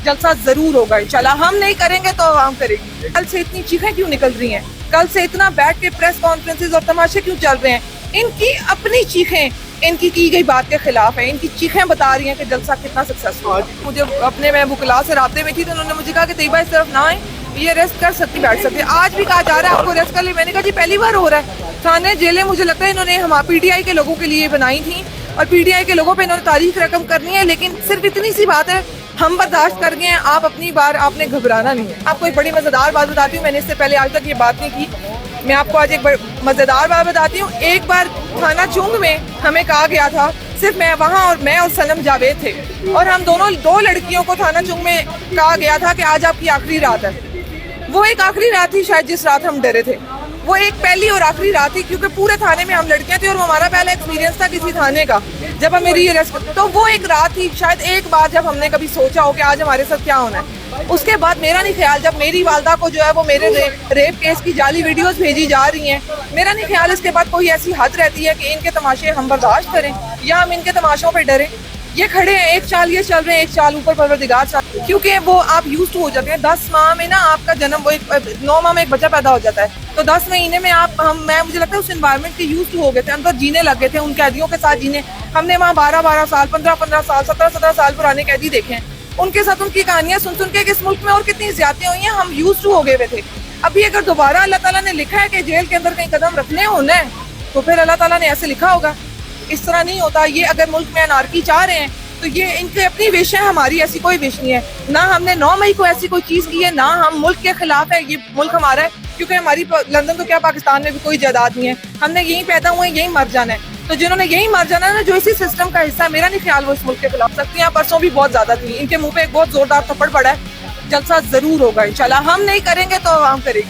जलसा जरूर होगा इंशाल्लाह। हम नहीं करेंगे तो आवाम करेगी। कल से इतनी चीखें क्यों निकल रही हैं? कल से इतना बैठ के प्रेस कॉन्फ्रेंसेस और तमाशे क्यों चल रहे हैं? इनकी अपनी चीखें इनकी की गई बात के खिलाफ है। इनकी चीखें बता रही हैं कि जलसा कितना सक्सेसफुल है। मुझे अपने मैं वकला से राब्ते में थी तो उन्होंने मुझे कहा कि तैयबा इस तरफ ना आए, ये रेस्ट कर सकती बैठ सकती। आज भी कहा जा रहा है आपको रेस्ट कर ले। मैंने कहा जी पहली बार हो रहा है। थाने जेलें मुझे लगता है इन्होंने हम PTI के लोगों के लिए बनाई थी और PTI के लोगों पे इन्होंने तारीख रकम करनी है, लेकिन सिर्फ इतनी सी बात है, हम बर्दाश्त कर गए हैं। आप अपनी बार आपने घबराना नहीं है। आपको एक बड़ी मजेदार बात बताती हूँ, मैंने इससे पहले आज तक ये बात नहीं की। मैं आपको आज एक मजेदार बात बताती हूँ। एक बार थाना चुंग में हमें कहा गया था, सिर्फ मैं वहाँ और मैं और सनम जावेद थे, और हम दोनों दो लड़कियों को थाना चुंग में कहा गया था कि आज आपकी आखिरी रात है। वो एक आखिरी रात थी शायद जिस रात हम डरे थे। वो एक पहली और आखिरी रात थी क्योंकि पूरे थाने में हम लड़कियां थी और वो हमारा पहला एक्सपीरियंस था किसी थाने का जब हम मेरी अरेस्ट। तो वो एक रात थी शायद एक बार जब हमने कभी सोचा हो कि आज हमारे साथ क्या होना है। उसके बाद मेरा नहीं ख्याल, जब मेरी वालदा को जो है वो मेरे रेप केस की जाली वीडियोस भेजी जा रही हैं, मेरा नहीं ख्याल इसके बाद कोई ऐसी हद रहती है कि इनके तमाशे हम बर्दाश्त करें या हम इनके तमाशों पर डरें। ये खड़े हैं, एक चाल ये चल रहे हैं, एक चाल ऊपर परवरदिगार चाल, क्योंकि वो आप यूज्ड हो जाते हैं। 10 माह में ना आपका जन्म, वो 9 माह में एक बच्चा पैदा हो जाता है, तो 10 महीने में मैं मुझे लगता है उस एनवायरनमेंट के यूज्ड हो गए थे, अंदर जीने लग गए थे उन कैदियों के साथ जीने। हमने वहाँ 12-12 साल, 15-15 साल, 17-17 साल पुराने कैदी देखे हैं। उनके साथ उनकी कहानियां सुन सुन के इस मुल्क में और कितनी ज्यादतियां हुई हैं, हम यूज्ड हो गए थे। अभी अगर दोबारा अल्लाह ताला ने लिखा है कि जेल के अंदर कहीं कदम रखने होना है, तो फिर अल्लाह ताला ने ऐसे लिखा होगा। इस तरह नहीं होता। ये अगर मुल्क में अनारकी चाह रहे हैं तो ये इनकी अपनी विश है, हमारी ऐसी कोई विश नहीं है। ना हमने 9 मई को ऐसी कोई चीज की है, ना हम मुल्क के खिलाफ है। ये मुल्क हमारा है, क्योंकि हमारी लंदन तो क्या पाकिस्तान में भी कोई जायदाद नहीं है। हमने यहीं पैदा हुए, यहीं मर जाना है। तो जिन्होंने यहीं मर जाना है ना, जो इसी सिस्टम का हिस्सा है, मेरा नहीं ख्याल वो इस मुल्क के खिलाफ सकती हैं। परसों भी बहुत ज्यादा थी, इनके मुंह पे एक बहुत जोरदार थप्पड़ पड़ा है। जलसा जरूर होगा इंशाल्लाह। हम नहीं करेंगे तो आवाम करेगी।